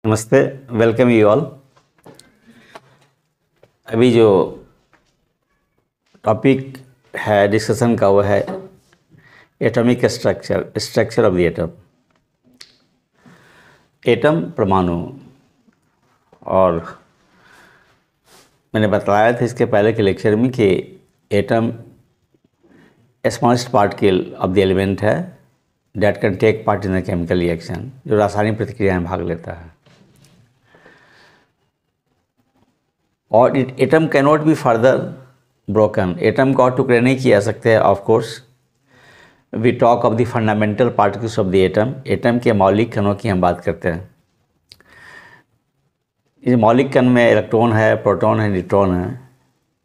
नमस्ते, welcome you all. अभी जो टॉपिक है डिस्कशन का वो है atomic structure of the atom. Atom परमाणु, और मैंने बताया था इसके पहले के लेक्चर में कि atom smallest particle of the element है that can take part in the chemical reaction, जो रासायनिक प्रक्रिया में भाग लेता है। और atom can not be further broken. Atom को और टुकड़े नहीं किए जा सकते हैं। Of course we talk of the fundamental particles of the atom. Atom के मौलिक कणों की हम बात करते हैं। इस मौलिक कण में इलेक्ट्रॉन है, प्रोटॉन है, न्यूट्रॉन है।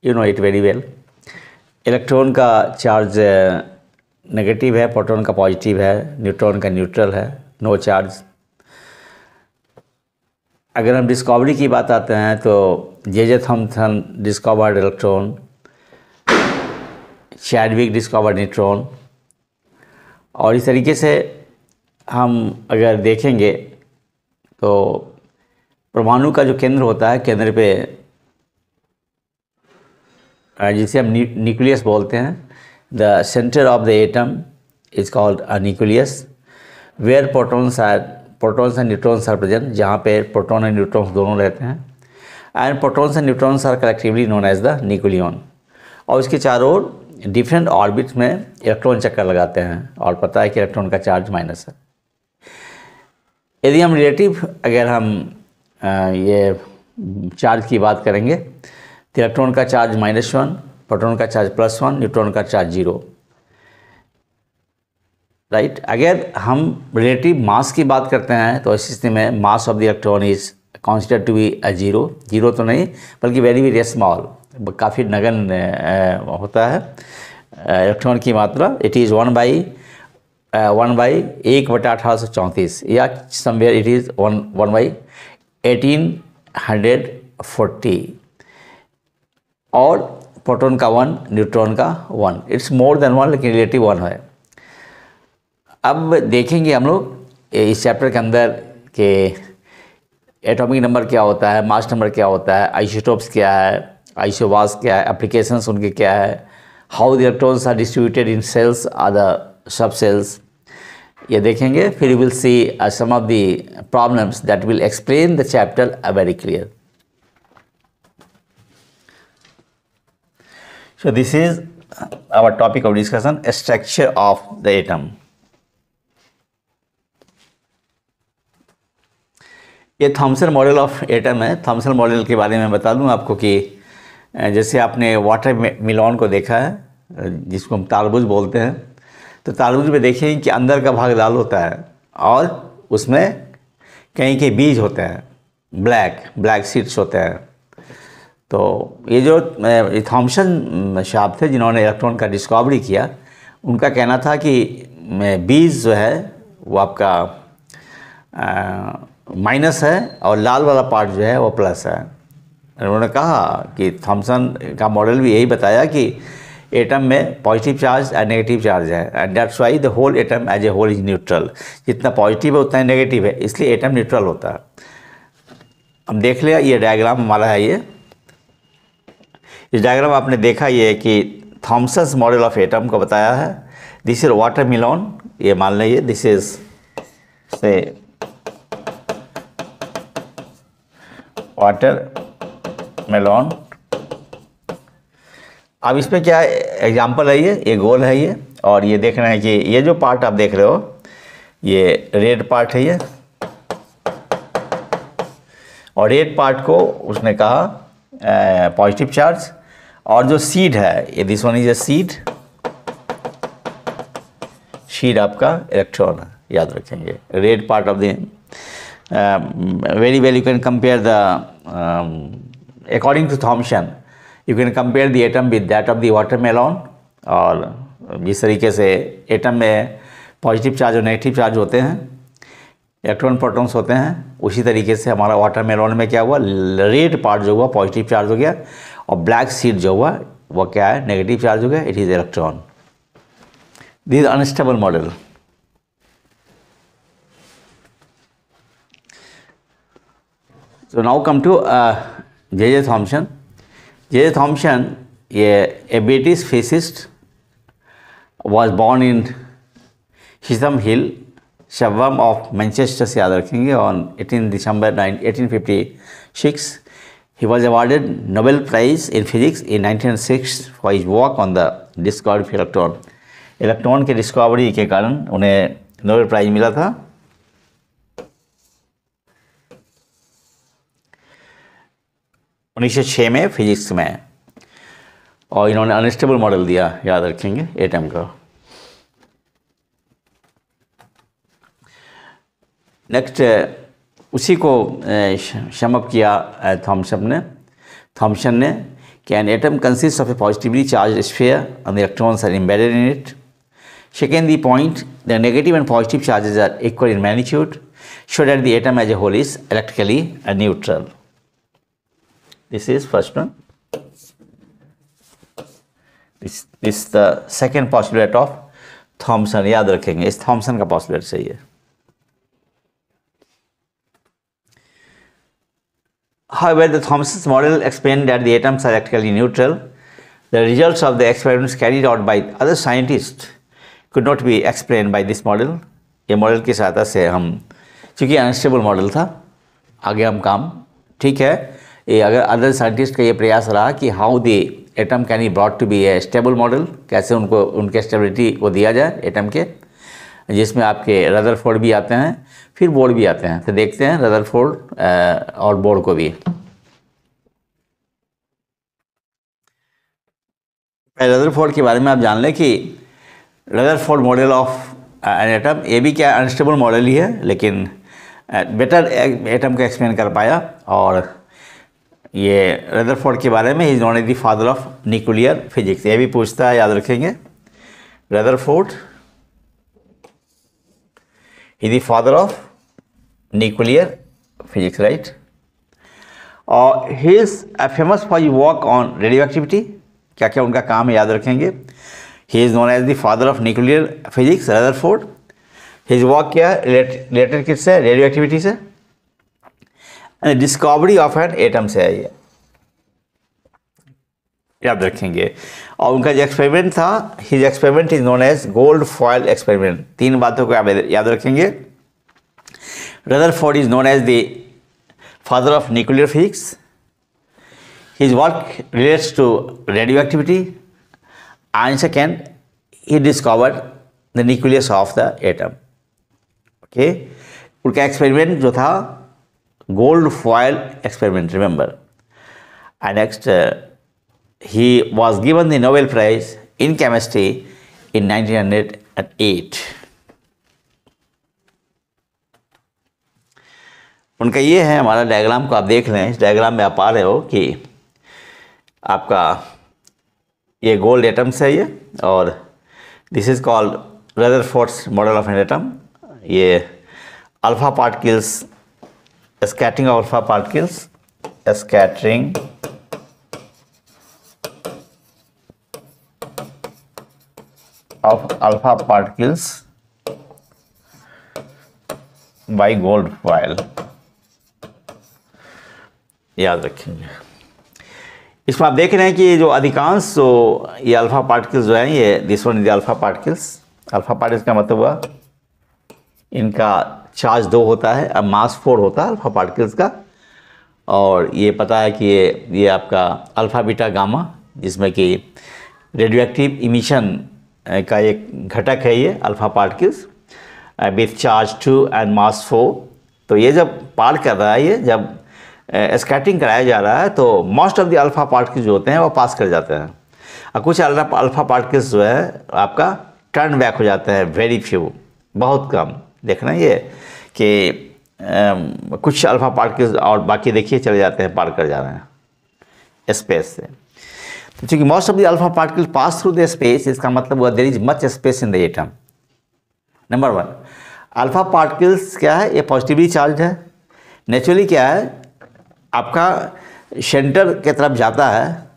You know it very well. Electron का चार्ज नेगेटिव है, प्रोटॉन का पॉजिटिव है, न्यूट्रॉन का न्यूट्रल है, नो चार्ज। अगर हम डिस्कवरी की बात आते हैं तो J Thomson discovered electron, Chadwick discovered neutron. और इस तरीके से हम अगर देखेंगे तो परमाणु का जो केंद्र होता है, केंद्र पे जिसे हम न्यूक्लियस बोलते हैं, the centre of the atom is called a nucleus where protons and neutrons are present, जहाँ पे प्रोटॉन एंड न्यूट्रॉन्स दोनों रहते हैं। And protons and neutrons are collectively known as the nucleon. और इसके चारों ओर डिफरेंट ऑर्बिट्स में इलेक्ट्रॉन चक्कर लगाते हैं, और पता है कि इलेक्ट्रॉन का चार्ज माइनस है। यदि हम रिलेटिव अगर हम ये चार्ज की बात करेंगे तो इलेक्ट्रॉन का चार्ज -1, प्रोटॉन का चार्ज +1, न्यूट्रॉन का चार्ज 0, राइट। अगर हम रिलेटिव मास की बात करते हैं तो इस स्थिति में mass of the electron is considered to be a zero तो नहीं, बल्कि वेरी वेरी स्मॉल, काफ़ी नगण्य होता है इलेक्ट्रॉन की मात्रा। इट इज़ 1/1/1834 या समवेयर इट इज़ 1/1840। और प्रोटॉन का 1, न्यूट्रॉन का 1, इट्स मोर देन 1, लेकिन रिलेटिव 1 है। अब देखेंगे हम लोग इस चैप्टर के अंदर कि एटॉमिक नंबर क्या होता है, मास नंबर क्या होता है, आइसोटोप्स क्या है, आइसोवास क्या है, एप्लीकेशंस उनके क्या है, how the electrons are distributed in shells are the sub shells, ये देखेंगे। फिर you will see some of the problems that will explain the chapter very clear. So this is our topic of discussion, structure of the atom. ये Thompson model of atom है। Thompson model के बारे में बता दूं आपको कि जैसे आपने वाटर मिलॉन को देखा है, जिसको हम तारबूज बोलते हैं, तो तारबूज में देखिए कि अंदर का भाग लाल होता है और उसमें कहीं के बीज होते हैं, ब्लैक सीड्स होते हैं। तो ये जो थॉमसन साहब थे जिन्होंने इलेक्ट्रॉन का डिस्कवरी किया, उनका कहना था कि बीज जो है वो आपका माइनस है और लाल वाला पार्ट जो है वो प्लस है। उन्होंने कहा कि थॉमसन का मॉडल भी यही बताया कि एटम में पॉजिटिव चार्ज और नेगेटिव चार्ज है, and that's why the whole atom as a whole is neutral. जितना पॉजिटिव है उतना ही नेगेटिव है, इसलिए एटम न्यूट्रल होता है। हम देख लिया, ये डायग्राम हमारा है। ये इस डायग्राम आपने देखा, ये कि थॉमसन्स मॉडल ऑफ एटम को बताया है। दिस इज वाटर मिलॉन, ये मान लीजिए दिस इज से वाटर मेलॉन। अब इसमें क्या एग्जांपल है, ये गोल है ये, और ये देख रहे हैं कि ये जो पार्ट आप देख रहे हो ये रेड पार्ट है ये, और रेड पार्ट को उसने कहा पॉजिटिव चार्ज, और जो सीड है ये this one is a seed आपका इलेक्ट्रॉन है, याद रखेंगे। Red part of the very well you can compare the according to Thomson you can compare the atom with that of the watermelon. और जिस तरीके से एटम में पॉजिटिव चार्ज और नेगेटिव चार्ज होते हैं, इलेक्ट्रॉन प्रोटॉन्स होते हैं, उसी तरीके से हमारा वाटरमेलन में क्या हुआ, रेड पार्ट जो हुआ पॉजिटिव चार्ज हो गया, और ब्लैक सीड जो हुआ वो क्या है, नेगेटिव चार्ज हो गया, it is electron. This unstable model. So now come to J.J. Thomson. J.J. Thomson, a British physicist, was born in Shisham Hill, suburb of Manchester से याद रखेंगे, on 18 December 1856. He was awarded Nobel Prize in Physics in 1906 for his work on the discovery of electron. Electron के discovery के कारण उन्हें Nobel prize मिला था. उन्नीस में फिजिक्स में, और इन्होंने अनस्टेबल मॉडल दिया, याद रखेंगे, एटम का. नेक्स्ट उसी को समअप किया थॉमसन ने कि an atom consist of a positively charge sphere and the electrons are embedded in it. Second the point, the negative and positive charges are equal in magnitude, show that the atom as a whole is electrically neutral. This is first one. This the second postulate of Thomson. याद रखेंगे, इस Thompson का postulate सही है. However, the Thomson's model explained that the atoms are electrically neutral. The results of the experiments carried out by other scientists could not be explained by this model. ये model की सहायता से हम, चूँकि unstable model था, आगे हम काम, ठीक है, ये अगर अदर साइंटिस्ट का ये प्रयास रहा कि how the atom can be brought to be a stable model, कैसे उनको उनके स्टेबिलिटी को दिया जाए एटम के, जिसमें आपके रदरफोर्ड भी आते हैं, फिर बोर्ड भी आते हैं. तो देखते हैं रदरफोर्ड और बोर्ड को भी. रदरफोर्ड के बारे में आप जान लें कि Rutherford model of an atom, ये भी क्या अनस्टेबल मॉडल ही है, लेकिन बेटर एटम को एक्सप्लेन कर पाया. और ये रदरफोर्ड के बारे में he known as the father of nuclear physics, ये भी पूछता है, याद रखेंगे. Rutherford is the father of nuclear physics, right. और he is famous for he work on radioactivity. क्या क्या उनका काम है, याद रखेंगे. He is known as the father of nuclear physics, Rutherford. His work क्या है, रिलेटेड किससे, रेडियो एक्टिविटी से. डिस्कवरी ऑफ एन एटम से है, ये याद रखेंगे. और उनका जो एक्सपेरिमेंट था, his experiment is known as gold foil experiment. तीन बातों को आप याद रखेंगे. Rutherford is known as the father of nuclear physics. His work relates to radioactivity. And second, he discovered the nucleus of the atom. Okay, उनका experiment जो था gold foil experiment, remember. And next, he was given the Nobel Prize in chemistry in 1908. उनका ये है, हमारा diagram को आप देख लें. इस डायग्राम में आप पा रहे हो कि आपका ये गोल्ड एटम्स है ये, और this is called Rutherford's model of an atom. ये alpha particles, scattering of alpha particles, scattering of alpha particles by gold foil, याद रखेंगे. इसमें आप देख रहे हैं कि जो अधिकांश जो ये अल्फा पार्टिकल्स जो हैं, ये this one is alpha particles. Alpha particles का मतलब हुआ इनका चार्ज 2 होता है, अब मास 4 होता है अल्फा पार्टिकल्स का. और ये पता है कि ये आपका अल्फा बीटा गामा, जिसमें कि रेडियो एक्टिव इमिशन का एक घटक है ये alpha particles with charge 2 and mass 4. तो ये जब पार कर रहा है, ये जब स्कैटरिंग कराया जा रहा है, तो most of the alpha particles जो होते हैं वो पास कर जाते हैं, और कुछ अल्फा पार्टिकल्स जो है आपका टर्न बैक हो जाते हैं, वेरी फ्यू, बहुत कम. देखना ये कि कुछ अल्फा पार्टिकल्स और बाकी देखिए चले जाते हैं, पार कर जा रहे हैं स्पेस से. तो चूँकि most of the alpha particle pass through the space, इसका मतलब हुआ there is much space in the atom. Number 1, alpha particles क्या है, ये पॉजिटिवली चार्ज है. नेचुरली क्या है, आपका सेंटर की तरफ जाता है,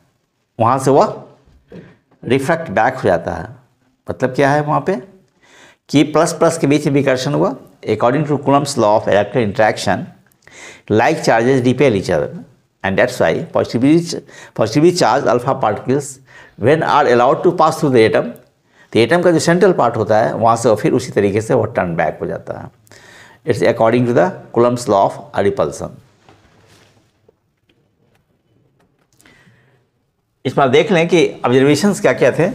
वहाँ से वह रिफ्लेक्ट बैक हो जाता है. मतलब क्या है वहाँ पे कि प्लस प्लस के बीच विकर्षण हुआ. According to Coulomb's law of electric interaction, like charges repel each other, and that's why positively charged alpha particles when are allowed to pass through the atom, तो एटम का जो सेंट्रल पार्ट होता है वहाँ से फिर उसी तरीके से वो टर्न बैक हो जाता है. It's according to the Coulomb's law of repulsion. इसमें आप देख लें कि ऑब्जर्वेशंस क्या क्या थे.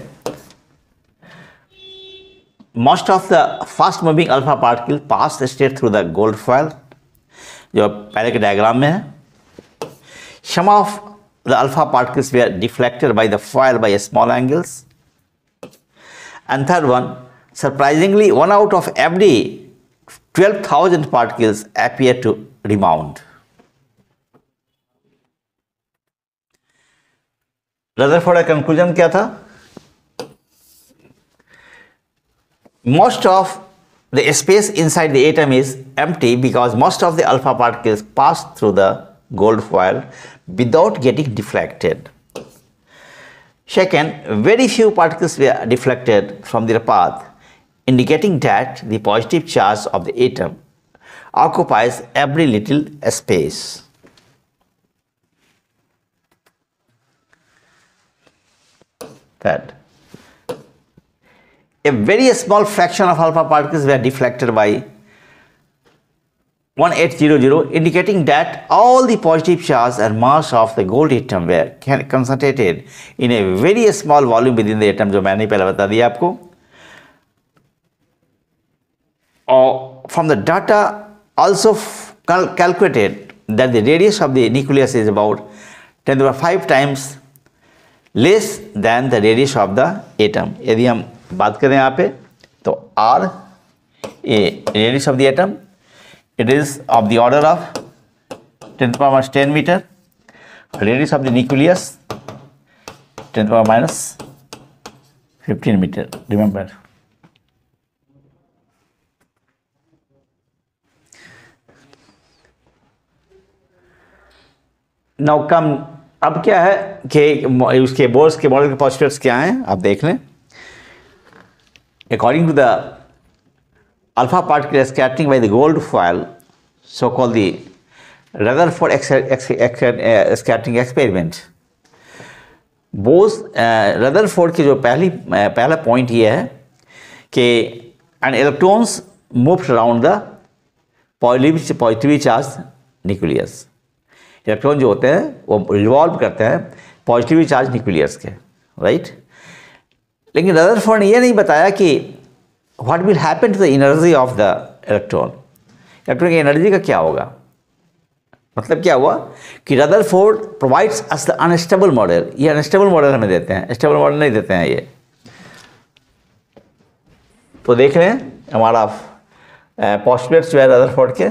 Most of the fast moving alpha particle pass straight through the gold foil, जो पहले के डायग्राम में है. Some of the alpha particles were deflected by the foil by small angles. And third one, surprisingly, 1 out of every 12,000 particles appear to remount. Rutherford का conclusion क्या था? Most of the space inside the atom is empty because most of the alpha particles pass through the gold foil without getting deflected. Second, very few particles were deflected from their path, indicating that the positive charge of the atom occupies every little space. Third, a very small fraction of alpha particles were deflected by 1800, indicating that all the positive charge and mass of the gold atom were concentrated in a very small volume within the atom, जो मैंने पहले बता दिया आपको. Or from the data also calculated that the radius of the nucleus is about 10⁵ times less than the radius of the atom. यदि हम बात करें यहाँ पे तो R a radius of the atom, it is of the order of 10⁻⁻10 meter. Radius of the nucleus 10⁻⁻15 meter. Remember. Now come, अब क्या है कि उसके बोर्स के मॉडल के पॉस्टुलेट्स क्या हैं आप देख लें. According to the alpha particle scattering by the gold foil, so called the Rutherford scattering experiment. Rutherford की जो पहला पॉइंट ये है कि and electrons moved around the positively charge nucleus. Electron जो होते हैं वो रिवॉल्व करते हैं पॉजिटिवली चार्ज न्यूक्लियस के, राइट. लेकिन रदरफोर्ड ने ये नहीं बताया कि what will happen to the energy of the electron. Electron की एनर्जी का क्या होगा. मतलब क्या हुआ कि Rutherford provides us the unstable model. ये अनस्टेबल मॉडल हमें देते हैं, स्टेबल मॉडल नहीं देते हैं ये. तो देख रहे हैं हमारा पोस्टुलेट्स जो है रदरफोर्ड के.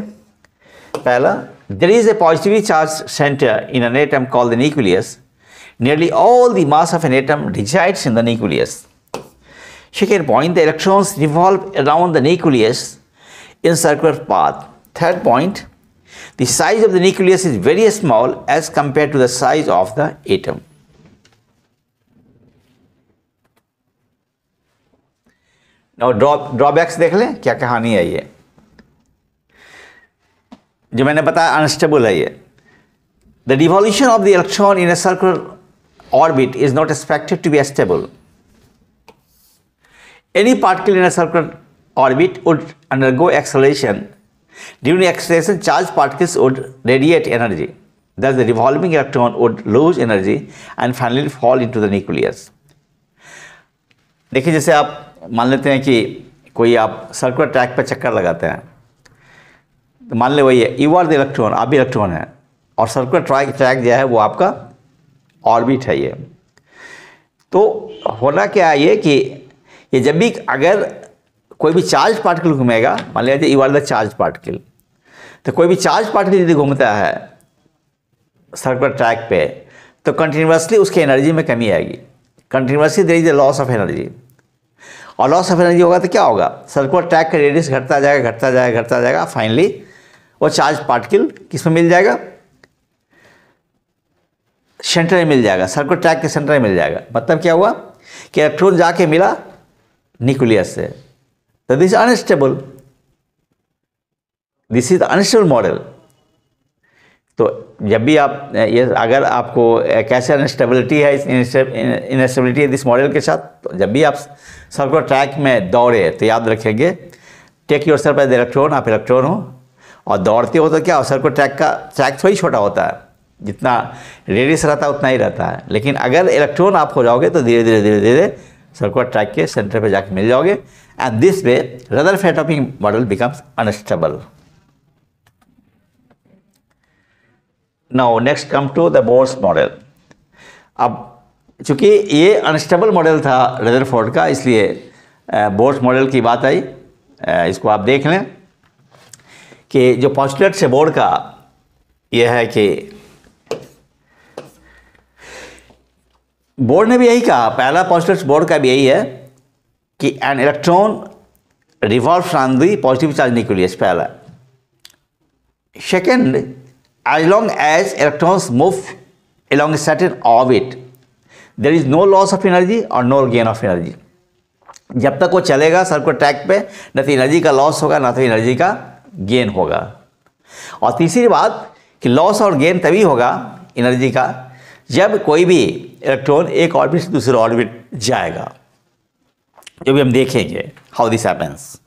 पहला, there is a positively charge centre in an atom called the nucleus. Nearly all the mass of an atom resides in the nucleus. Second point, the electrons revolve around the nucleus in circular path. Third point, the size of the nucleus is very small as compared to the size of the atom. Now drawbacks देख लें क्या कहानी है ये. जो मैंने बताया unstable है ये. The revolution of the electron in a circular orbit is not expected to be stable. Any particle in a circular orbit would undergo acceleration. During acceleration, charged particles would radiate energy. Thus, the revolving electron would lose energy and finally fall into the nucleus. देखिए, जैसे आप मान लेते हैं कि कोई आप circular track पर चक्कर लगाते हैं, तो मान ले वही है, यू आर द इलेक्ट्रॉन, आप भी इलेक्ट्रॉन है, और सर्कुलर ट्रैक जो है वो आपका ऑर्बिट है ये. तो होना क्या है ये कि ये जब भी अगर कोई भी चार्ज पार्टिकल घूमेगा, मान लीजिए you are the charge particle, तो कोई भी चार्ज पार्टिकल यदि घूमता है सर्कुलर ट्रैक पे, तो कंटिन्यूसली उसकी एनर्जी में कमी आएगी. Continuously there is a loss of energy, और लॉस ऑफ एनर्जी होगा तो क्या होगा, सर्कुलर ट्रैक का रेडियस घटता जाएगा घटता जाएगा घटता जाएगा. फाइनली वो चार्ज पार्टिकल किस में मिल जाएगा, सेंटर में मिल जाएगा, सर्कुलर ट्रैक के सेंटर में मिल जाएगा. मतलब क्या हुआ कि इलेक्ट्रॉन जाके मिला न्यूक्लियस से. तो this unstable, this is the unstable model. तो जब भी आप ये अगर आपको कैसे अनस्टेबिलिटी है इनस्टेबिलिटी है दिस मॉडल के साथ, तो जब भी आप सर्कुलर ट्रैक में दौड़े तो याद रखेंगे take yourself as electron, आप इलेक्ट्रॉन हो और दौड़ते हो तो क्या सर्कुलर ट्रैक का ट्रैक थोड़ी छोटा होता है, जितना रेडियस रहता है उतना ही रहता है। लेकिन अगर इलेक्ट्रॉन आप हो जाओगे तो धीरे धीरे धीरे धीरे सर्कुलर ट्रैक के सेंटर पे जाके मिल जाओगे and this way Rutherford topping model becomes unstable. Now next come to the Bohr's model. अब चूंकि ये अनस्टेबल मॉडल था रदरफोर्ड का, इसलिए बोर्स मॉडल की बात आई। इसको आप देख लें कि जो पोस्टुलेट है बोर्ड का ये है कि बोर्ड ने भी यही कहा, पहला पोस्टुलेट बोर्ड का भी यही है कि an electron revolves around the positive charge nucleus, पहला। Second, as long as electrons move along a certain orbit there is no loss of energy or no gain of energy। जब तक वो चलेगा सर्कुलर ट्रैक पे न तो energy का loss होगा ना तो एनर्जी का गेन होगा। और तीसरी बात कि लॉस और गेन तभी होगा एनर्जी का जब कोई भी इलेक्ट्रॉन एक ऑर्बिट से दूसरे ऑर्बिट जाएगा, जो भी हम देखेंगे हाउ दिस हैपेंस।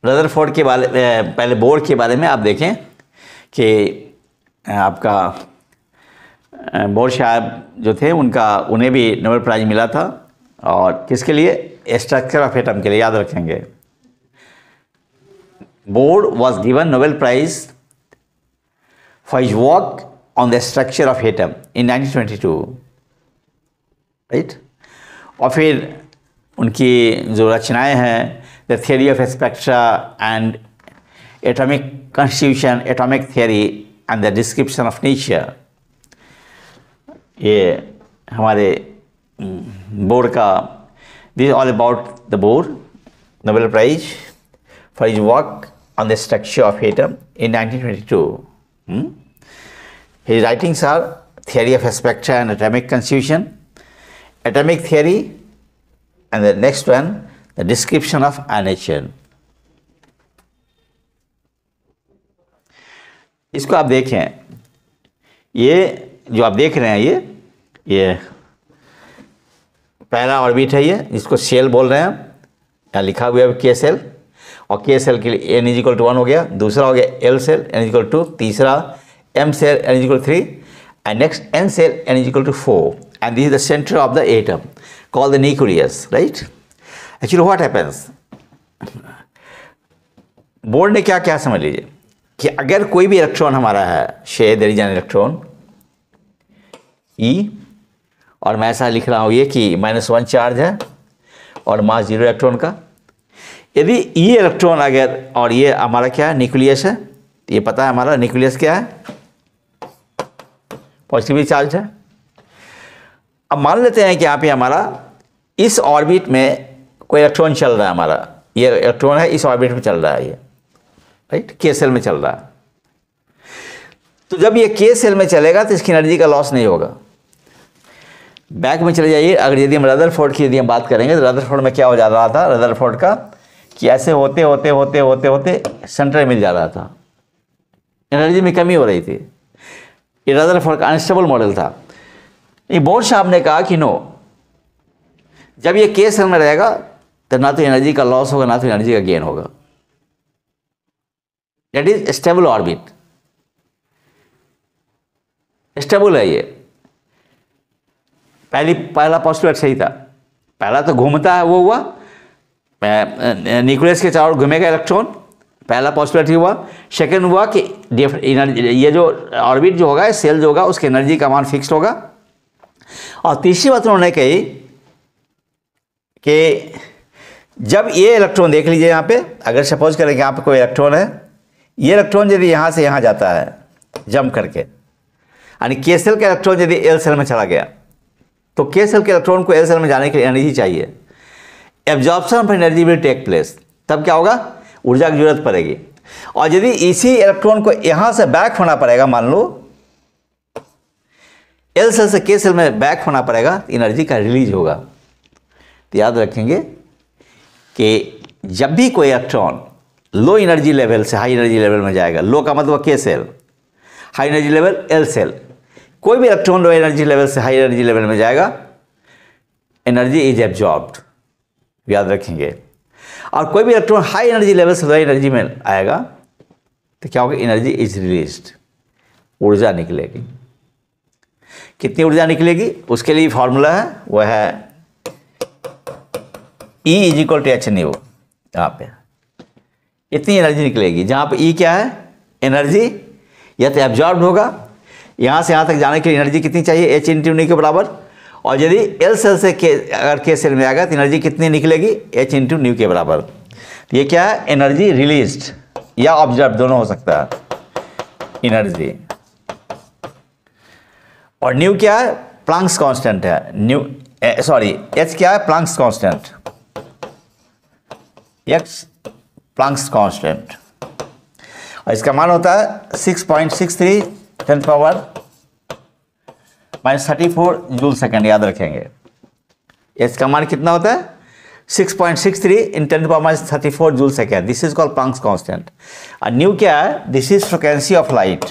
रदरफोर्ड के बारे पहले बोर्ड के बारे में आप देखें कि आपका बोर्ड साहब जो थे उन्हें भी नोबेल प्राइज मिला था, और किसके लिए? स्ट्रक्चर ऑफ एटम के लिए, याद रखेंगे। Bohr was given Nobel prize for his work on the structure of atom in 1922, right. और फिर उनकी जो रचनाएं हैं the theory of spectra and atomic constitution, atomic theory and the description of nature, ये हमारे बोर्ड का, this is all about the board Nobel Prize for his work on the structure of atom in 1922. His writings are theory of spectra and atomic constitution, atomic theory, and the next one the description of nature। इसको आप देखें, ये जो आप देख रहे हैं ये पहला ऑर्बिट है, ये जिसको सेल बोल रहे हैं, यहाँ लिखा हुआ है के सेल, और के सेल के लिए n = 1 हो गया, दूसरा हो गया l सेल n = 2, तीसरा m shell n = 3 and next n shell n = 4 and this is the center of the atom called the nucleus, right। Actually what happens, board ने क्या क्या समझ लीजिए कि अगर कोई भी इलेक्ट्रॉन हमारा है, say there is an electron E, और मैं ऐसा लिख रहा हूँ ये कि -1 चार्ज है और मास 0 इलेक्ट्रॉन का। यदि E इलेक्ट्रॉन अगर, और ये हमारा क्या है, न्यूक्लियस है, ये पता है हमारा न्यूक्लियस क्या है, पॉजिटिवली चार्ज है। अब मान लेते हैं कि यहाँ पे हमारा इस ऑर्बिट में कोई इलेक्ट्रॉन चल रहा है, हमारा ये इलेक्ट्रॉन है इस ऑर्बिट में चल रहा है, ये राइट के सेल में चल रहा है। तो जब ये के सेल में चलेगा तो इसकी एनर्जी का लॉस नहीं होगा। बैक में चले जाइए, अगर यदि हम रदरफोर्ड की यदि हम बात करेंगे तो रदरफोर्ड में क्या हो जा रहा था, रदरफोर्ड का कि ऐसे होते होते होते होते होते सेंटर मिल जा रहा था, एनर्जी में कमी हो रही थी। ये रदरफोर्ड का अनस्टेबल मॉडल था। ये बोर्ड साहब ने कहा कि नो, जब ये के सेल में रहेगा तो ना तो एनर्जी का लॉस होगा ना तो एनर्जी का गेन होगा। That is stable orbit, stable है ये। पहला पोस्टुलेट सही था, पहला तो घूमता है वो हुआ, न्यूक्लियस के चारों घूमेगा इलेक्ट्रॉन, पहला पोस्टुलेट ही हुआ। सेकंड हुआ कि ये जो ऑर्बिट जो होगा, सेल जो होगा, उसकी एनर्जी का मान फिक्स्ड होगा। और तीसरी बात उन्होंने कही कि जब ये इलेक्ट्रॉन देख लीजिए यहाँ पे, अगर सपोज करें कि यहाँ पे कोई इलेक्ट्रॉन है, ये इलेक्ट्रॉन यदि यहाँ से यहाँ जाता है जंप करके, यानी के सेल का इलेक्ट्रॉन यदि एल सेल में चला गया तो के सेल के इलेक्ट्रॉन को एल सेल में जाने के लिए एनर्जी चाहिए, absorption of energy will take place, तब क्या होगा, ऊर्जा की जरूरत पड़ेगी। और यदि इसी इलेक्ट्रॉन को यहाँ से बैक होना पड़ेगा, मान लो एल सेल से के सेल में बैक होना पड़ेगा, एनर्जी का रिलीज होगा। तो याद रखेंगे कि जब भी कोई इलेक्ट्रॉन लो एनर्जी लेवल से हाई एनर्जी लेवल में जाएगा। लो का मतलब K shell, high energy level L shell. कोई भी इलेक्ट्रॉन लो एनर्जी लेवल से हाई एनर्जी लेवल में जाएगा, एनर्जी इज एब्जॉर्ब्ड, याद रखेंगे। और कोई भी इलेक्ट्रॉन हाई एनर्जी लेवल से लो एनर्जी में आएगा तो क्या होगा, एनर्जी इज रिलीज्ड, ऊर्जा निकलेगी। कितनी ऊर्जा निकलेगी, उसके लिए फॉर्मूला है, वह है E is equal to H nu. यहाँ पे इतनी एनर्जी निकलेगी, जहाँ पे E क्या है, एनर्जी, या तो एब्जॉर्ब होगा, यहाँ से यहाँ तक जाने के लिए एनर्जी कितनी चाहिए, एच इंटू न्यू के बराबर। और यदि एल सेल से के अगर के सेल में आएगा तो एनर्जी कितनी निकलेगी, एच इंटू न्यू के बराबर। तो ये क्या है, एनर्जी रिलीज्ड या ऑब्जर्व दोनों हो सकता है, एनर्जी। और न्यू क्या है, प्लांक्स कांस्टेंट है, न्यू सॉरी एच क्या है, Planck's constant, x Planck's constant. और इसका मान होता है 6.63 10⁻⁻34 जूल सेकेंड, याद रखेंगे। एच का मान कितना होता है, 6.63 × 10⁻34 joule second. This is called Planck's constant. और न्यू क्या है, this is frequency of light.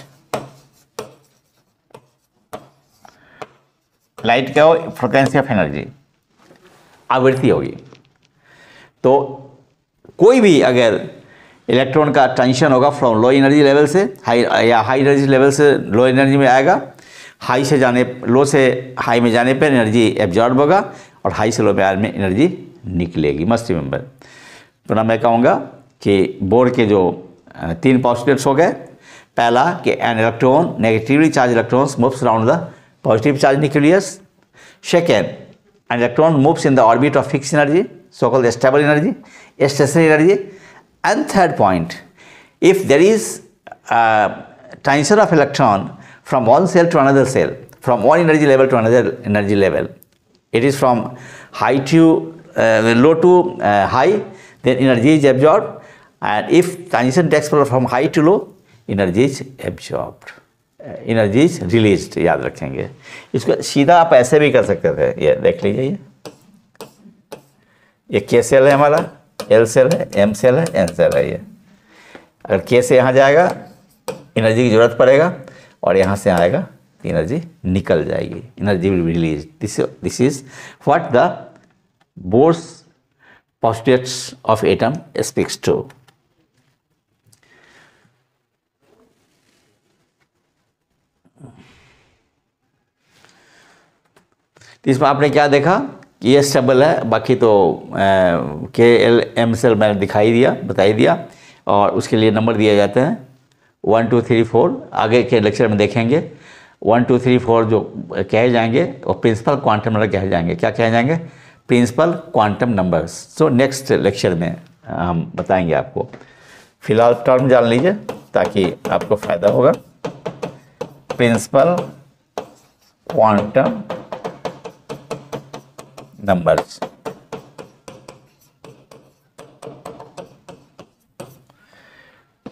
Light क्या हो, फ्रिक्वेंसी ऑफ एनर्जी, आवृत्ति होगी। तो कोई भी अगर इलेक्ट्रॉन का टेंशन होगा फ्रॉम लो एनर्जी लेवल से हाई, या हाई एनर्जी लेवल से लो एनर्जी में आएगा, हाई से जाने, लो से हाई में जाने पर एनर्जी एब्जॉर्ब होगा, और हाई से लो में आने में एनर्जी निकलेगी। Must remember. तो मैं कहूँगा कि बोर के जो 3 पॉस्टुलेट्स हो गए। पहला कि an electron negatively charge electrons moves around the positive charge nucleus. Second, an electron moves in the orbit of fixed energy, so called stable energy, stationary energy. And third point, if there is transfer of electron from one cell to another cell, from one energy level to another energy level, it is from high to low to high, then energy is absorbed. And if transition takes place from high to low, energy is absorbed, energy is released, याद रखेंगे। इसको सीधा आप ऐसे भी कर सकते थे, ये देख लीजिए, ये के सेल है हमारा, एल सेल है, एम सेल है, एन सेल है। ये अगर के से यहाँ जाएगा एनर्जी की जरूरत पड़ेगा, और यहाँ से आएगा तो एनर्जी निकल जाएगी, energy will be release. This is what the Bohr's postulates of atom speaks to. इसमें आपने क्या देखा कि ये स्टेबल है, बाकी तो के एल एम सेल मैंने दिखाई दिया, बताई दिया, और उसके लिए नंबर दिए जाते हैं 1 2 3 4। आगे के लेक्चर में देखेंगे 1 2 3 4 जो कहे जाएंगे वो प्रिंसिपल क्वांटम नंबर कहे जाएंगे। क्या कहे जाएंगे, principal quantum numbers. So next lecture में हम बताएंगे आपको। फिलहाल टर्म जान लीजिए ताकि आपको फ़ायदा होगा। प्रिंसिपल क्वांटम नंबर्स,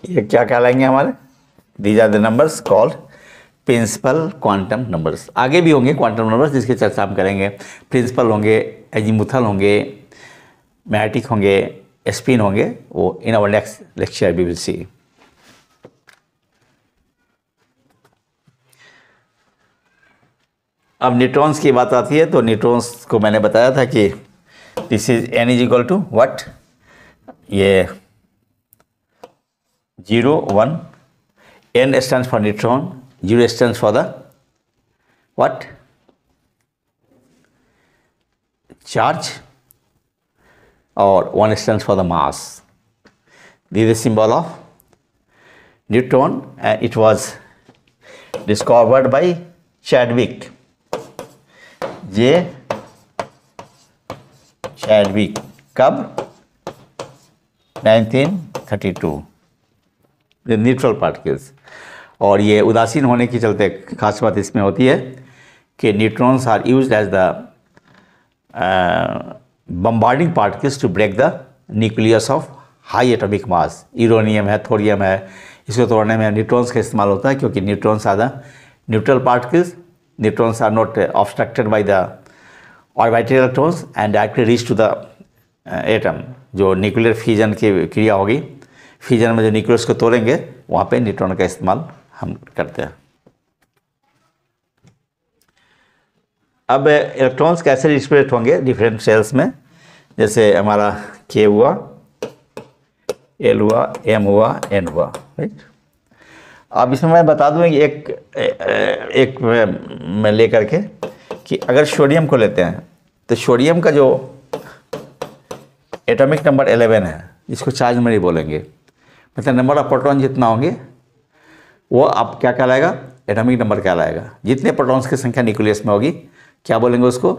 ये क्या कहलाएंगे हमारे, these are the numbers called principal quantum numbers. आगे भी होंगे क्वांटम नंबर्स जिसकी चर्चा हम करेंगे। प्रिंसिपल होंगे, एजीमुथल होंगे, मैटिक होंगे, स्पिन होंगे, वो in our next lecture we will see. अब न्यूट्रॉन्स की बात आती है तो न्यूट्रॉन्स को मैंने बताया था कि this is n is equal to what, ये 0 1, n stands for neutron, 0 stands for the what, charge, और 1 stands for the mass. This is symbol of neutron and it was discovered by Chadwick, J Chadwick. कब, 1932। Neutral particles. और ये उदासीन होने के चलते खास बात इसमें होती है कि neutrons are used as the bombarding particles to break the nucleus of high atomic mass. Uranium है, थोरियम है, इसको तोड़ने में न्यूट्रॉन्स का इस्तेमाल होता है, क्योंकि neutrons are the neutral particles. Neutrons are not obstructed by the orbital electrons and directly reach to the atom। जो न्यूक्लियर फ्यूजन की क्रिया होगी, फ्यूजन में जो न्यूक्लियस को तोड़ेंगे वहाँ पे न्यूट्रॉन का इस्तेमाल हम करते हैं। अब इलेक्ट्रॉन्स कैसे डिस्ट्रीब्यूट होंगे डिफरेंट सेल्स में, जैसे हमारा K हुआ, L हुआ, M हुआ, N हुआ, राइट। अब इसमें मैं बता दूँ एक मैं ले करके कि अगर सोडियम को लेते हैं तो सोडियम का जो एटॉमिक नंबर 11 है, जिसको चार्ज नंबर ही बोलेंगे, मतलब नंबर ऑफ प्रोटॉन जितना होंगे वो अब क्या कहलाएगा, एटॉमिक नंबर कहलाएगा। जितने प्रोटॉन्स की संख्या न्यूक्लियस में होगी क्या बोलेंगे उसको,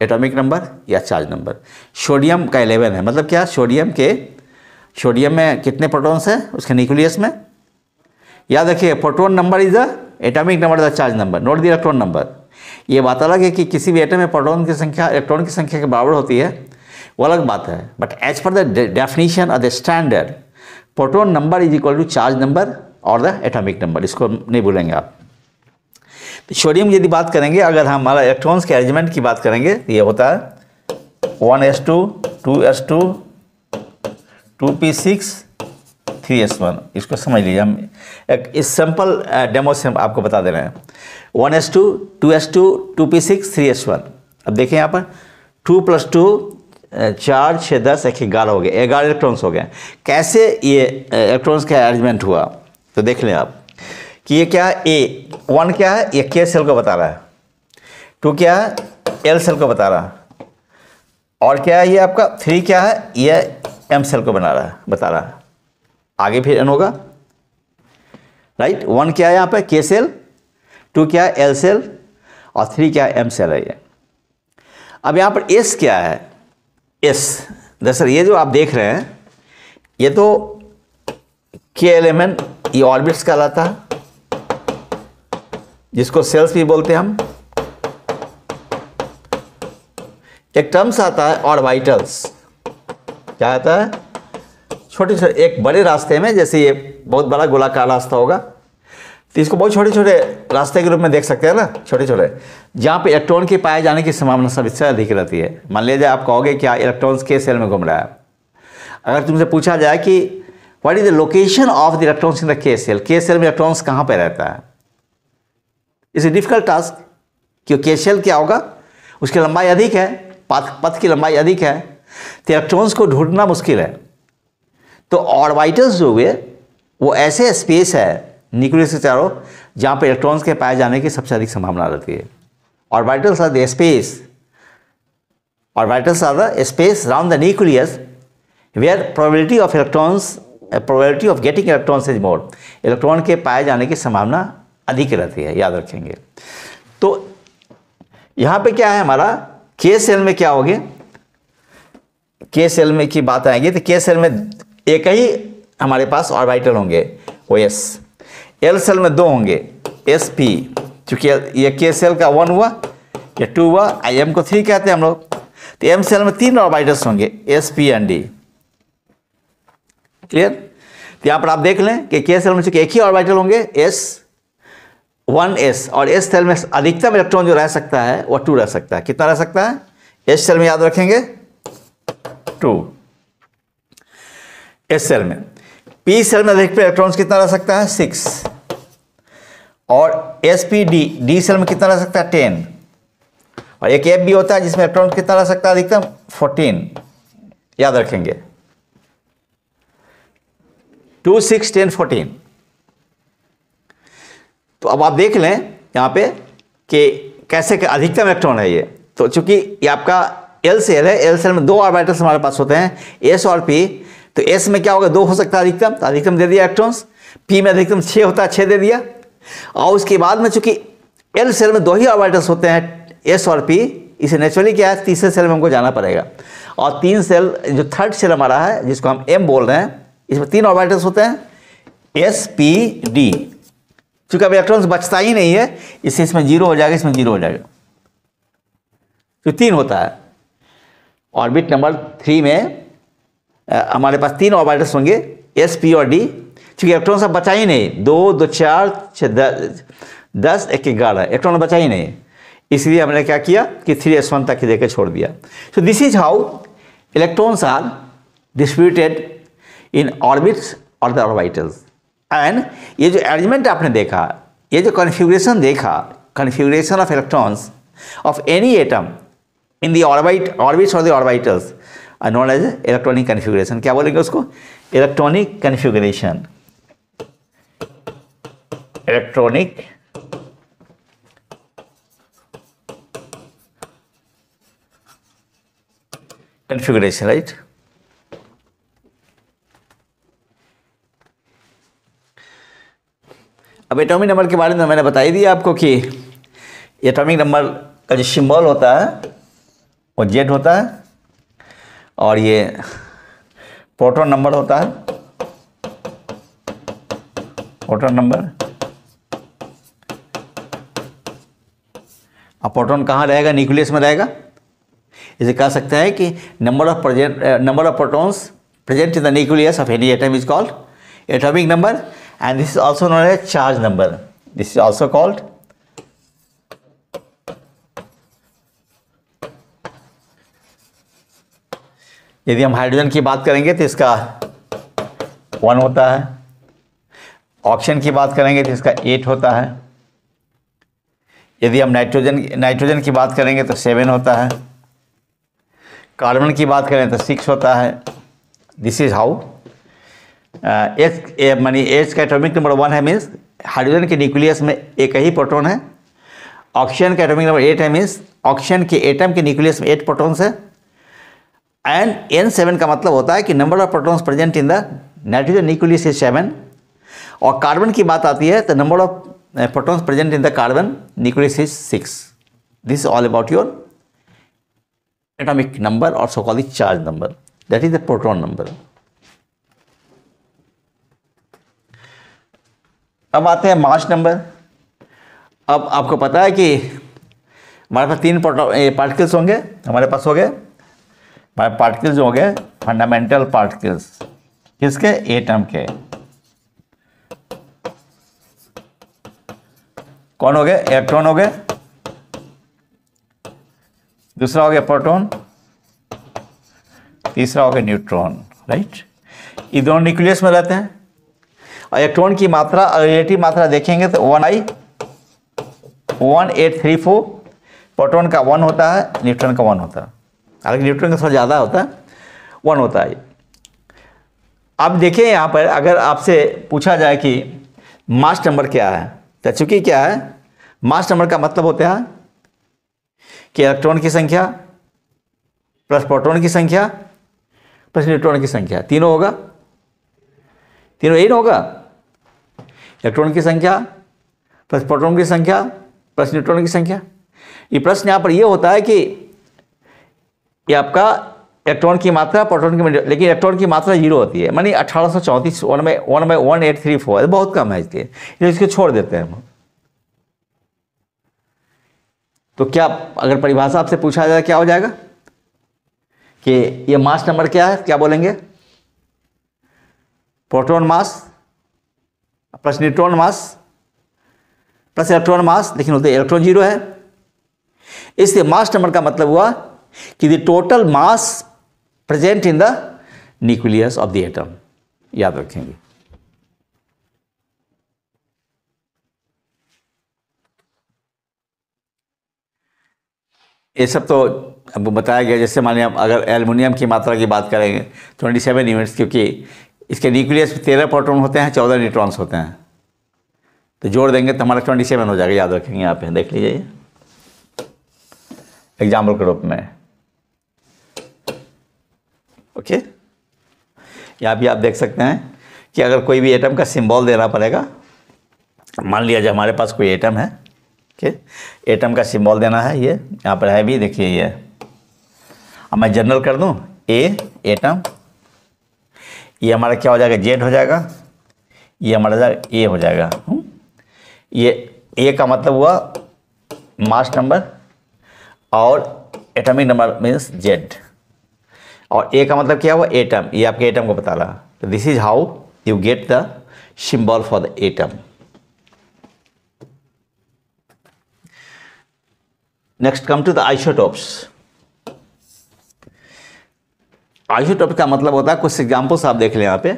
एटॉमिक नंबर या चार्ज नंबर। सोडियम का 11 है, मतलब क्या, सोडियम में कितने प्रोटॉन्स हैं उसके न्यूक्लियस में। याद रखिए, proton number is the atomic number the charge number, not the electron number. ये बात अलग है कि किसी भी एटम में प्रोटॉन की संख्या इलेक्ट्रॉन की संख्या के बराबर होती है, वो अलग बात है। But as per the definition of the standard, proton number is equal to charge number और द एटॉमिक नंबर, इसको नहीं भूलेंगे आप। तो सोडियम यदि बात करेंगे, अगर हम हमारा इलेक्ट्रॉन्स के अरेंजमेंट की बात करेंगे तो ये होता है 1s2 2s2 2p6 3s1। इसको समझ लीजिए, हम एक इस सिंपल डेमो से हम आपको बता दे रहे हैं। 1s2 2s2 2p6 3s1। अब देखें यहाँ पर 2 + 2 4 6 10 1 11 हो गए, 11 इलेक्ट्रॉन्स हो गए। कैसे ये इलेक्ट्रॉन्स का अरेंजमेंट हुआ, तो देख लें आप कि ये क्या है, A1 क्या है, ये K सेल को बता रहा है, 2 क्या है, L सेल को बता रहा है, और क्या है ये आपका 3 क्या है, ये M सेल को बता रहा है। आगे फिर N होगा, राइट। 1 क्या है यहाँ पे, K सेल, 2 क्या है, L सेल, और 3 क्या है, M सेल है ये। अब यहाँ पर S क्या है, S दरअसल ये जो आप देख रहे हैं ये तो K एलिमेंट, ये ऑर्बिट्स कहलाता है, जिसको सेल्स भी बोलते हैं हम। एक टर्म्स आता है ऑर्बिटल्स, क्या आता है, छोटे छोटे एक बड़े रास्ते में, जैसे ये बहुत बड़ा गोलाकार रास्ता होगा तो इसको बहुत छोटे छोटे रास्ते के रूप में देख सकते हैं ना, छोटे छोटे, जहाँ पे इलेक्ट्रॉन के पाए जाने की संभावना सबसे अधिक रहती है। मान लीजिए आप कहोगे क्या इलेक्ट्रॉन्स के सेल में घूम रहा है, अगर तुमसे पूछा जाए कि what is the location of the electrons in the के सेल में इलेक्ट्रॉन्स कहाँ पर रहता है, इट्स ए डिफिकल्ट टास्क। क्योंकि के सेल क्या होगा, उसकी लंबाई अधिक है, पथ की लंबाई अधिक है, तो इलेक्ट्रॉन्स को ढूंढना मुश्किल है। तो ऑर्बिटल्स जो हुए वो ऐसे स्पेस है न्यूक्लियस के चारों जहाँ पे इलेक्ट्रॉन्स के पाए जाने की सबसे अधिक संभावना रहती है। Orbitals are the space around the nucleus where probability of getting electrons is more, electron के पाए जाने की संभावना अधिक रहती है, याद रखेंगे। तो यहाँ पे क्या है हमारा, के सेल में क्या होगे, के सेल में की बात आएगी तो के सेल में एक ही हमारे पास ऑर्बिटल होंगे, OS। L सेल में 2 होंगे, SP, चूंकि ये के सेल का 1 हुआ, ये 2 हुआ, M को 3 कहते हैं हम लोग। तो M सेल में 3 ऑर्बिटल्स होंगे, SP एंड D। क्लियर। तो यहाँ पर आप देख लें कि के सेल में चूंकि एक ही ऑर्बिटल होंगे, S1s, और S सेल में अधिकतम इलेक्ट्रॉन जो रह सकता है वो 2 रह सकता है। कितना रह सकता है, S सेल में याद रखेंगे 2, S सेल में। P सेल में अधिकतम इलेक्ट्रॉन्स कितना रह सकता है, 6, और D सेल में कितना रह सकता है, 10, और एक F भी होता है जिसमें इलेक्ट्रॉन कितना रह सकता है अधिकतम, 14, याद रखेंगे 2 6 10 14। तो अब आप देख लें यहाँ पे कि कैसे अधिकतम इलेक्ट्रॉन है ये। तो चूंकि ये आपका L सेल है, L सेल में 2 ऑर्बिटल्स हमारे पास होते हैं, S और P। तो S में क्या होगा, 2 हो सकता है अधिकतम, तो अधिकतम दे दिया इलेक्ट्रॉन्स। P में अधिकतम 6 होता है, 6 दे दिया। और उसके बाद में चूंकि L सेल में 2 ही ऑर्बिटल्स होते हैं, S और P, इसे नेचुरली क्या है, तीसरे सेल में हमको जाना पड़ेगा। और 3 सेल, जो थर्ड सेल हमारा है जिसको हम M बोल रहे हैं, इसमें 3 ऑर्बिटल्स होते हैं, S P D। चूंकि अब इलेक्ट्रॉन्स बचता ही नहीं है, इससे इसमें 0 हो जाएगा, इसमें 0 हो जाएगा, तो 3 होता है। ऑर्बिट नंबर 3 में हमारे पास 3 ऑर्बिटल्स होंगे, S P और D। चूंकि इलेक्ट्रॉन सब बचा ही नहीं, 2 2 4 6 10 1 11 इलेक्ट्रॉन बचा ही नहीं, इसलिए हमने क्या किया कि 3s1 तक ही देकर छोड़ दिया। So this is how electrons are distributed in orbits और द ऑर्बिटल्स। एंड ये जो अरेंजमेंट आपने देखा, ये जो कॉन्फ़िगरेशन देखा, configuration of electrons of any atom in the orbits और the orbitals are known as electronic configuration. क्या बोलेंगे उसको? Electronic configuration. Electronic configuration, right. अब एटॉमिक नंबर के बारे में मैंने बता ही दिया आपको कि एटॉमिक नंबर का जो सिंबल होता है वो जेड होता है, और ये प्रोटॉन नंबर होता है, प्रोटॉन नंबर। अब प्रोटॉन कहाँ रहेगा? न्यूक्लियस में रहेगा। इसे कह सकते हैं कि number of protons present in the nucleus of any atom is called atomic number, and this is also known as charge number. This is also called यदि हम हाइड्रोजन की बात करेंगे तो इसका 1 होता है, ऑक्सीजन की बात करेंगे तो इसका 8 होता है, यदि हम नाइट्रोजन की बात करेंगे तो 7 होता है, कार्बन की बात करें तो 6 होता है। दिस इज हाउ एच का एटॉमिक नंबर 1 है, मीन्स हाइड्रोजन के न्यूक्लियस में एक ही प्रोटॉन है। ऑक्सीजन का एटॉमिक नंबर 8 है, मीन्स ऑक्सीजन के एटम के न्यूक्लियस में 8 प्रोटॉन्स है। एंड N7 का मतलब होता है कि number of protons present in the nitrogen nucleus is 7। और कार्बन की बात आती है तो number of protons present in the carbon nucleus is 6। This is all about your atomic number, और so called charge number, that is the proton number. अब आते हैं मास नंबर। अब आपको पता है कि हमारे पास 3 पार्टिकल्स होंगे, हमारे पास हो गए हमारे पार्टिकल्स हो गए फंडामेंटल पार्टिकल्स, किसके? एटम के। कौन हो गए? इलेक्ट्रॉन हो गए, दूसरा हो गया प्रोटॉन, तीसरा हो गया न्यूट्रॉन, राइट। ये दोनों न्यूक्लियस में रहते हैं। और इलेक्ट्रॉन की मात्रा, रिलेटिव मात्रा देखेंगे तो 1834, प्रोटॉन का 1 होता है, न्यूट्रॉन का 1 होता है। हालांकि न्यूट्रॉन का थोड़ा ज़्यादा होता है, 1 होता है। अब देखिए यहाँ पर अगर आपसे पूछा जाए कि मास नंबर क्या है, तो चूंकि क्या है, मास नंबर का मतलब होता है कि इलेक्ट्रॉन की संख्या प्लस प्रोटॉन की संख्या प्लस न्यूट्रॉन की संख्या, तीनों होगा, तीनों एक होगा। इलेक्ट्रॉन की संख्या प्लस प्रोटॉन की संख्या प्लस न्यूट्रॉन की संख्या। ये प्रश्न यहाँ पर ये होता है कि ये आपका इलेक्ट्रॉन की मात्रा प्रोटॉन की, लेकिन इलेक्ट्रॉन की मात्रा 0 होती है, मानी 1834 1/1834 बहुत कम है, इसलिए इसको छोड़ देते हैं हम। तो क्या अगर परिभाषा आपसे पूछा जाए क्या हो जाएगा कि ये मास नंबर क्या है, क्या बोलेंगे? Proton mass plus neutron mass plus electron mass, लेकिन होते इलेक्ट्रॉन 0 है, इसलिए मास नंबर का मतलब हुआ कि the total mass present in the nucleus of the atom. याद रखेंगे। ये सब तो अब बताया गया। जैसे मानिए अगर एल्युमिनियम की मात्रा की बात करेंगे 27 यूनिट्स, क्योंकि इसके न्यूक्लियस में 13 प्रोटॉन होते हैं, 14 न्यूट्रॉन्स होते हैं, तो जोड़ देंगे तो हमारा 27 हो जाएगा। याद रखेंगे, यहाँ पे देख लीजिए एग्जाम्पल के रूप में। ओके, यहाँ भी आप देख सकते हैं कि अगर कोई भी एटम का सिंबल देना पड़ेगा, मान लिया जाए हमारे पास कोई एटम है, ओके, एटम का सिंबल देना है, ये यहाँ पर है भी, देखिए ये। अब मैं जनरल कर दूँ, ए एटम, ये हमारा क्या हो जाएगा? जेड हो जाएगा, ये हमारा ए हो जाएगा। ये ए का मतलब हुआ मास नंबर और एटॉमिक नंबर मीन्स जेड, और ए का मतलब क्या हुआ? एटम, ये आपके एटम को बता रहा। तो this is how you get the symbol for the atom. Next come to the isotopes. Isotope का मतलब होता है, कुछ एग्जाम्पल्स आप देख लें यहाँ पे।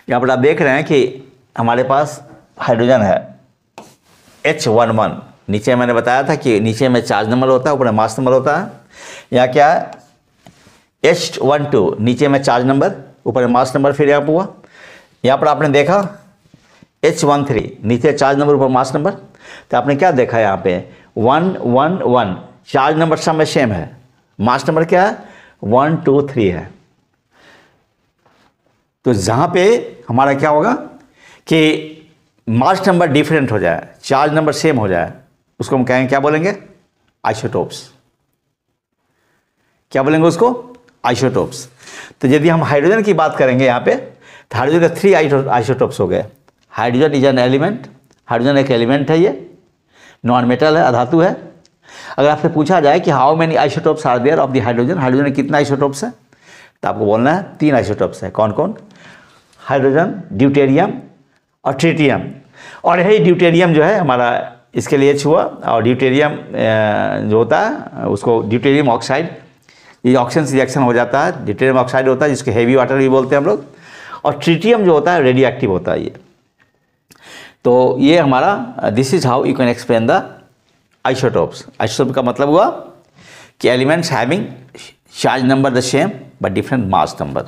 यहाँ पर आप देख रहे हैं कि हमारे पास हाइड्रोजन है H11, नीचे मैंने बताया था कि नीचे में चार्ज नंबर होता है, ऊपर में मास नंबर होता है। यहाँ क्या है H12, नीचे में चार्ज नंबर, ऊपर में मास नंबर, फिर यहाँ पर हुआ। यहाँ पर आपने देखा H13, नीचे चार्ज नंबर, ऊपर मास नंबर। तो आपने क्या देखा यहाँ पे 111, चार्ज नंबर सब में सेम है, मास नंबर क्या है 123 है। तो जहाँ पे हमारा क्या होगा कि मास नंबर डिफरेंट हो जाए, चार्ज नंबर सेम हो जाए, उसको हम कहेंगे, क्या बोलेंगे, आइसोटोप्स। क्या बोलेंगे उसको, आइसोटोप्स। तो यदि हम हाइड्रोजन की बात करेंगे यहाँ पे, तो हाइड्रोजन के 3 आइसोटोप्स हो गए। Hydrogen is an element, hydrogen एक एलिमेंट है, ये नॉन मेटल है, अधातु है। अगर आपसे पूछा जाए कि how many isotopes are there of the hydrogen, hydrogen में कितना आइसोटोप्स है, तो आपको बोलना है 3 आइसोटोप्स है। कौन कौन, हाइड्रोजन, ड्यूटेरियम और ट्रिटियम। और यही ड्यूटेरियम जो है हमारा इसके लिए H हुआ, और ड्यूटेरियम जो होता है उसको ड्यूटेरियम ऑक्साइड, ये ऑक्सीजन से रिएक्शन हो जाता है, ड्यूटेरियम ऑक्साइड होता है, जिसको हेवी वाटर भी बोलते हैं हम लोग। और ट्रिटियम जो होता है रेडियो एक्टिव होता है ये। तो ये हमारा this is how you can explain the isotopes. Isotope का मतलब हुआ कि elements having charge number the same but different mass number.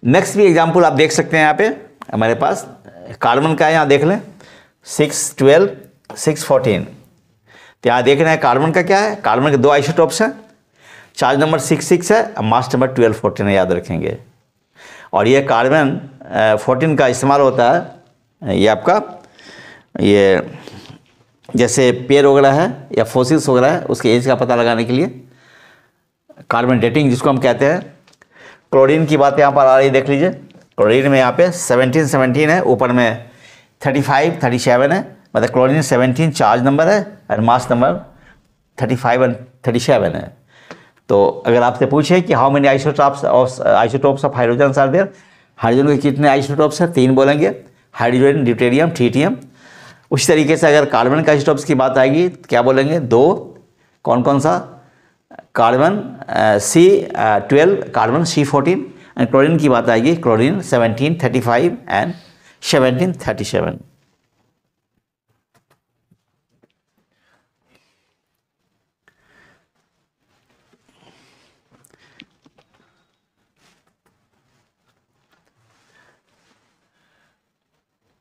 Next भी एग्जांपल आप देख सकते हैं यहाँ पे हमारे पास कार्बन का है, यहाँ देख लें 6, 12, 6, 14। तो यहाँ देख रहे हैं कार्बन का क्या है, कार्बन के 2 आइसोटोप्स हैं, चार्ज नंबर 6 है और मास नंबर 12, 14 है, याद रखेंगे। और ये कार्बन 14 का इस्तेमाल होता है, ये आपका ये जैसे पेड़ वगैरह है या फोसिल्स वगैरह है उसके एज का पता लगाने के लिए, कार्बन डेटिंग जिसको हम कहते हैं। क्लोरीन की बात यहाँ पर आ रही है, देख लीजिए। क्लोरीन में यहाँ पे 17 है, ऊपर में 35, 37 है, मतलब क्लोरीन 17 चार्ज नंबर है और मास नंबर 35 और 37 है। तो अगर आपसे पूछे कि how many isotopes of hydrogen are there, hydrogen के कितने आइसोटोप्स हैं, 3 बोलेंगे, हाइड्रोजन, ड्यूटेरियम, ट्रिटियम। उसी तरीके से अगर कार्बन के आइसोटोप्स की बात आएगी तो क्या बोलेंगे, 2। कौन कौन सा, carbon C12, carbon C14। And chlorine की बात आएगी, क्लोरीन 17, 35 एंड 17, 37।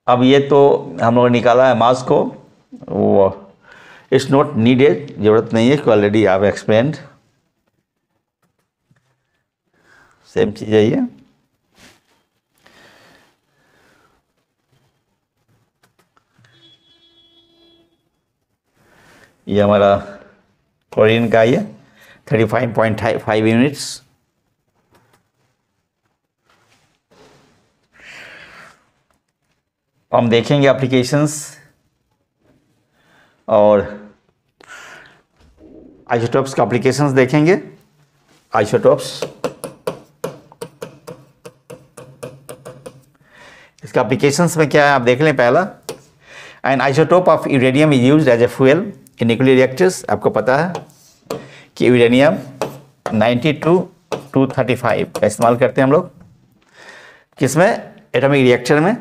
अब ये तो हम लोगों ने निकाला है मास को, वो इट्स नॉट नीडेड, जरूरत नहीं है, already I have explained. Same चीज़ है ये हमारा क्लोरीन का ये 35.5 यूनिट्स। हम देखेंगे एप्लीकेशंस और आइसोटोप्स का एप्लीकेशंस देखेंगे। आइसोटोप्स, इसका एप्लीकेशंस में क्या है आप देख लें। पहला, an isotope of uranium is used as a fuel in nuclear reactors. आपको पता है कि यूरेनियम 92-235 का इस्तेमाल करते हैं हम लोग, किसमें, एटॉमिक रिएक्टर में,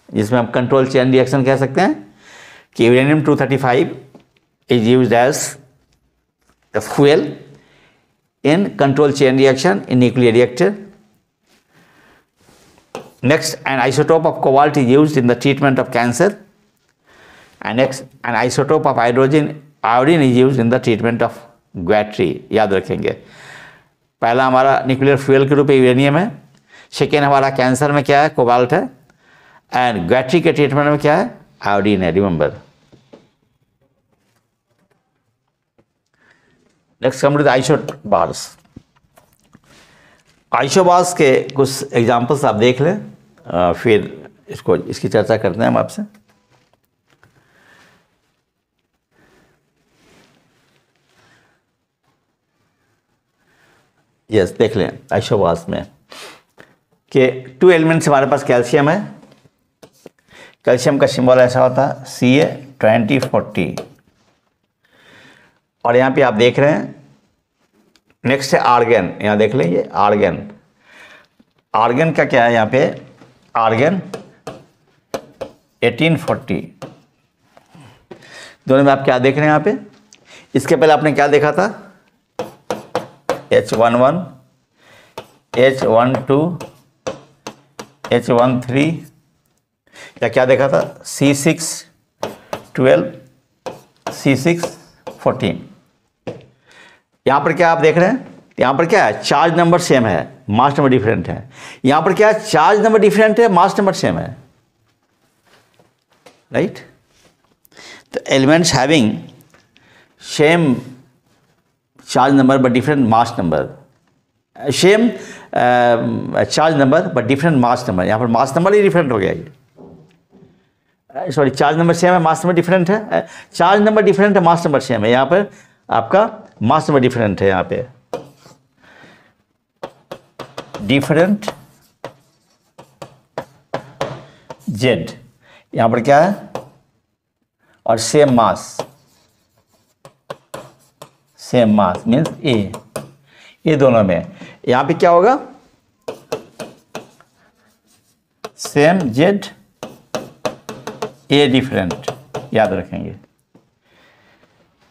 जिसमें हम कंट्रोल चेन रिएक्शन कह सकते हैं। कि uranium 235 is used as the fuel in control chain reaction in nuclear reactor. Next, an isotope of cobalt is used in the treatment of cancer. And next, an isotope of iodine is used in the treatment of guanidine. याद रखेंगे, पहला हमारा nuclear fuel के रूप में uranium है, second हमारा cancer में क्या है, कोबाल्ट है, एंड गुआनिडीन के ट्रीटमेंट में क्या है, आयोडीन है, remember. Next come to the isobars. Isobars के कुछ एग्जांपल्स आप देख लें, फिर इसकी चर्चा करते हैं हम आपसे। यस, देख लें आइसोबार्स में कि 2 एलिमेंट्स हमारे पास कैल्शियम है। कैल्शियम का सिंबल ऐसा होता है Ca2040। और यहाँ पे आप देख रहे हैं नेक्स्ट है आर्गन। यहाँ देख लें, ये आर्गन, आर्गन का क्या है यहाँ पे, आर्गन 1840, दोनों में आप क्या देख रहे हैं यहाँ पे। इसके पहले आपने क्या देखा था, H11, H12, H13 या क्या देखा था, C612, C614। यहाँ पर क्या आप देख रहे हैं, यहाँ पर क्या है, चार्ज नंबर सेम है, मास नंबर डिफरेंट है। यहाँ पर क्या है, चार्ज नंबर डिफरेंट है, मास नंबर सेम है, राइट। तो elements having same charge number but different mass number, same charge number but different mass number, यहाँ पर मास नंबर ही डिफरेंट हो गया ये, सॉरी चार्ज नंबर सेम है, मास नंबर डिफरेंट है, चार्ज नंबर डिफरेंट है, मास नंबर सेम है। यहाँ पर आपका मास नंबर डिफरेंट है, यहाँ पे डिफरेंट जेड, यहाँ पर क्या है, और सेम मास मीन्स ए, ये दोनों में। यहाँ पे क्या होगा, सेम जेड ए डिफरेंट, याद रखेंगे।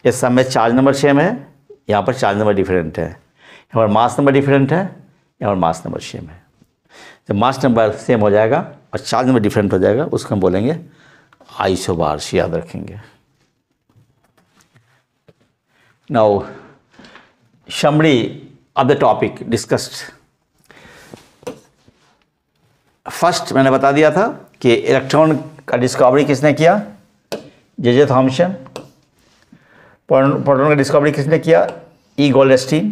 इस सब में चार्ज नंबर सेम है, यहाँ पर चार्ज नंबर डिफरेंट है, यहाँ पर मास नंबर डिफरेंट है, यहाँ पर मास नंबर सेम है। जब मास नंबर सेम हो जाएगा और चार्ज नंबर डिफरेंट हो जाएगा, उसको हम बोलेंगे आइसोबार्स, याद रखेंगे। Now summary of the topic discussed. First मैंने बता दिया था कि इलेक्ट्रॉन का डिस्कवरी किसने किया, जे थॉमसन। प्रोटॉन का डिस्कवरी किसने किया, ई Goldstein.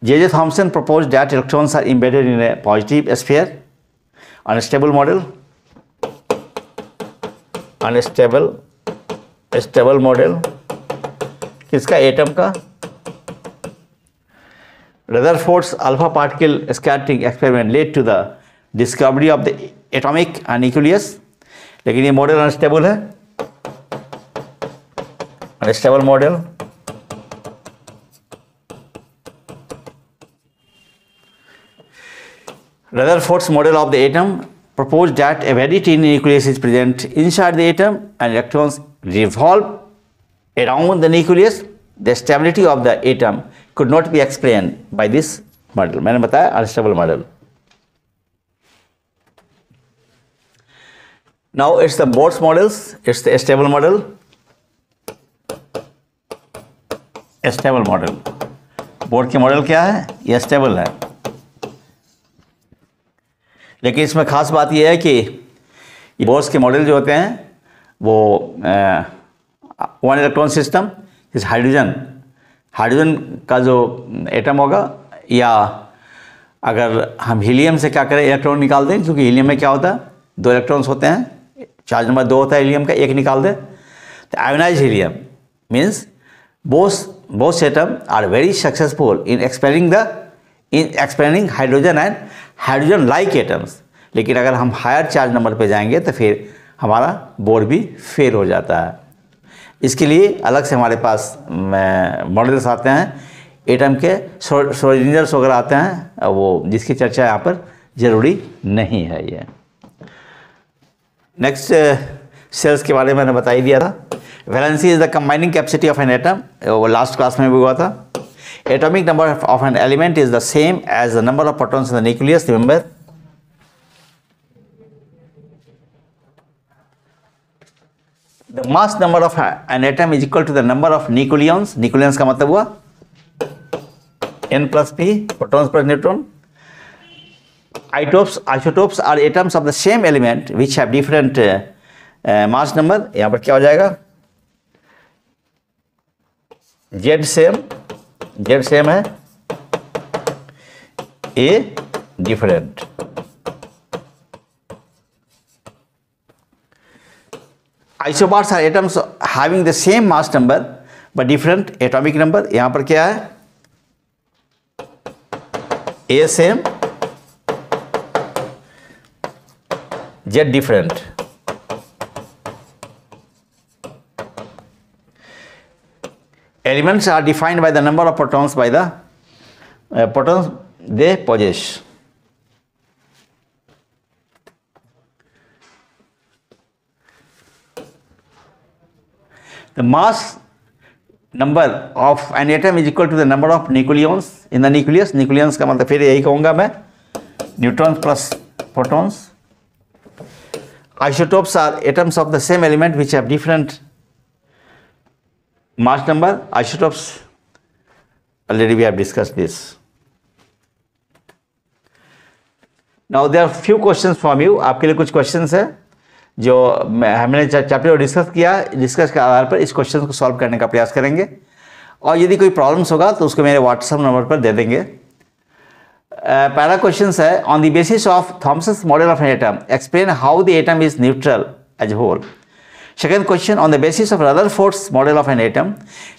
J Thomson proposed that electrons are embedded in a positive sphere, unstable model, stable model किसका, एटम का। Rutherford's alpha particle scattering experiment led to the discovery of the atomic nucleus, लेकिन ये model unstable है, unstable model. Rutherford's model of the atom proposed that a very tiny nucleus is present inside the atom and electrons revolve around the nucleus. The stability of the atom could not be explained by this model. मैंने बताया unstable model. Now it's the Bohr's models. It's the stable model. Stable model. Board के model क्या है, ये stable है। लेकिन इसमें खास बात यह है कि बोर्स के मॉडल जो होते हैं वो वन इलेक्ट्रॉन सिस्टम, इस हाइड्रोजन का जो एटम होगा, या अगर हम हीलियम से क्या करें, इलेक्ट्रॉन निकाल दें, क्योंकि हीलियम में क्या होता है, 2 इलेक्ट्रॉन्स होते हैं, चार्ज नंबर 2 होता है हीलियम का, 1 निकाल दें तो ionize helium means both atom are very successful in explaining hydrogen and hydrogen like atoms. लेकिन अगर हम हायर चार्ज नंबर पे जाएंगे तो फिर हमारा बोर भी फेल हो जाता है। इसके लिए अलग से हमारे पास मॉडल्स आते हैं, एटम के श्रोडिंजर्स वगैरह आते हैं, वो जिसकी चर्चा यहाँ पर ज़रूरी नहीं है। ये नेक्स्ट सेल्स के बारे में मैंने बता ही दिया था। Valency is the combining capacity of an atom, वो लास्ट क्लास में भी हुआ था। Atomic number of an element is the same as the number of protons in the nucleus. Remember, the mass number of an atom is equal to the number of nucleons. Nucleons का मतलब हुआ n plus p, protons plus neutron. Isotopes are atoms of the same element which have different mass number. यहाँ पर क्या हो जाएगा, Z same है, A different. Isobars are atoms having the same mass number but different atomic number. यहाँ पर क्या है, A same, Z different. Elements are defined by the number of protons by the protons they possess. The mass number of an atom is equal to the number of nucleons in the nucleus. Nucleons का मतलब फिर यही कहूँगा मैं, neutrons plus protons. Isotopes are atoms of the same element which have different mass number. Isotopes, already we have discussed this. Now there are few questions from you. आपके लिए कुछ questions है जो हमने चैप्टर को डिस्कस के आधार पर इस क्वेश्चन को सॉल्व करने का प्रयास करेंगे, और यदि कोई प्रॉब्लम्स होगा तो उसको मेरे व्हाट्सएप नंबर पर दे देंगे। पहला क्वेश्चन है, on the basis of Thomson's model of an atom explain how the atom is neutral as whole. Second question, on the basis of Rutherford's model of an atom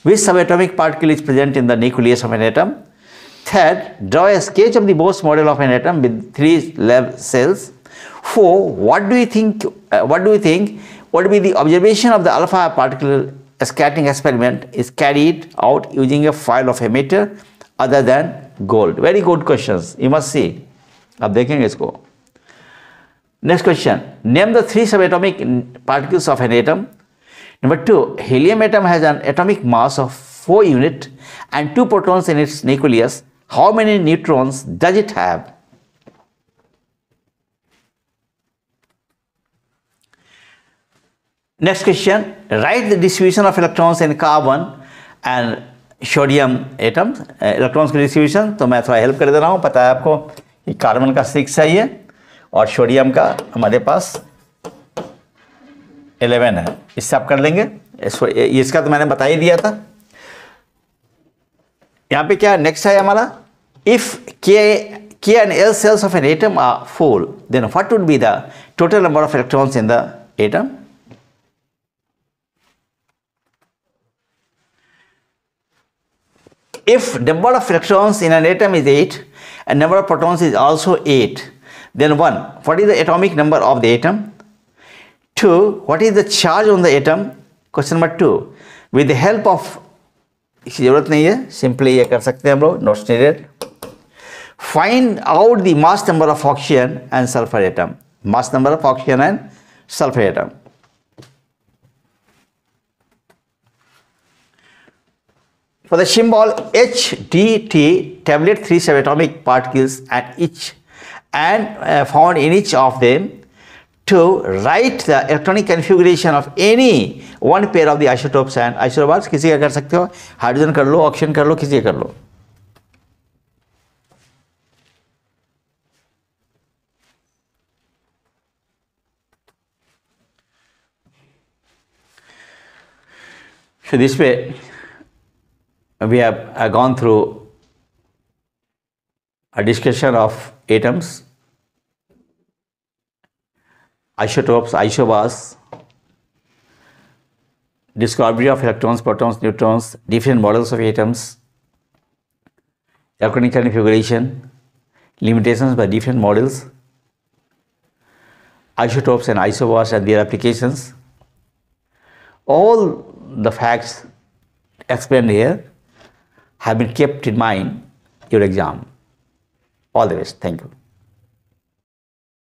which sub atomic particle is present in the nucleus of an atom. Third, draw a sketch of the Bose model of an atom with 3 cells. 4, what do you think would be the observation of the alpha particle scattering experiment is carried out using a foil of emitter other than gold? Very good questions, you must see. अब देखेंगे इसको। Next question, name the 3 subatomic particles of an atom. Number 2, helium atom has an atomic mass of 4 units and 2 protons in its nucleus. How many neutrons does it have? Next question, write the distribution of electrons in carbon and sodium atoms. Electrons की distribution तो मैं थोड़ा help कर दे रहा हूँ। पता है आपको कि कार्बन का 6 है ये, और सोडियम का हमारे पास 11 है। इससे आप कर लेंगे, इसका तो मैंने बता ही दिया था। यहाँ पे क्या नेक्स्ट है हमारा, if K and L cells of an atom are full, then what would be the total number of electrons in the atom? If number of electrons in an atom is 8 and number of protons is also 8, then 1, what is the atomic number of the atom? 2, what is the charge on the atom? Question number 2, with the help of, इसकी जरूरत नहीं है, simply ये कर सकते हैं हम लोग, notes needed. Find out the mass number of oxygen and sulphur atom. Mass number of oxygen and sulphur atom. For the symbol HDT, tablet 3 subatomic particles and found in each of them. To write the electronic configuration of any one pair of the isotopes and isobars. किसी का कर सकते हो, hydrogen कर लो, oxygen कर लो, किसी का कर लो। So this way we have gone through a discussion of atoms, isotopes, isobars, discovery of electrons, protons, neutrons, different models of atoms, electronic configuration, limitations by different models, isotopes and isobars and their applications. All the facts explained here have been kept in mind your exam. All the best. Thank you.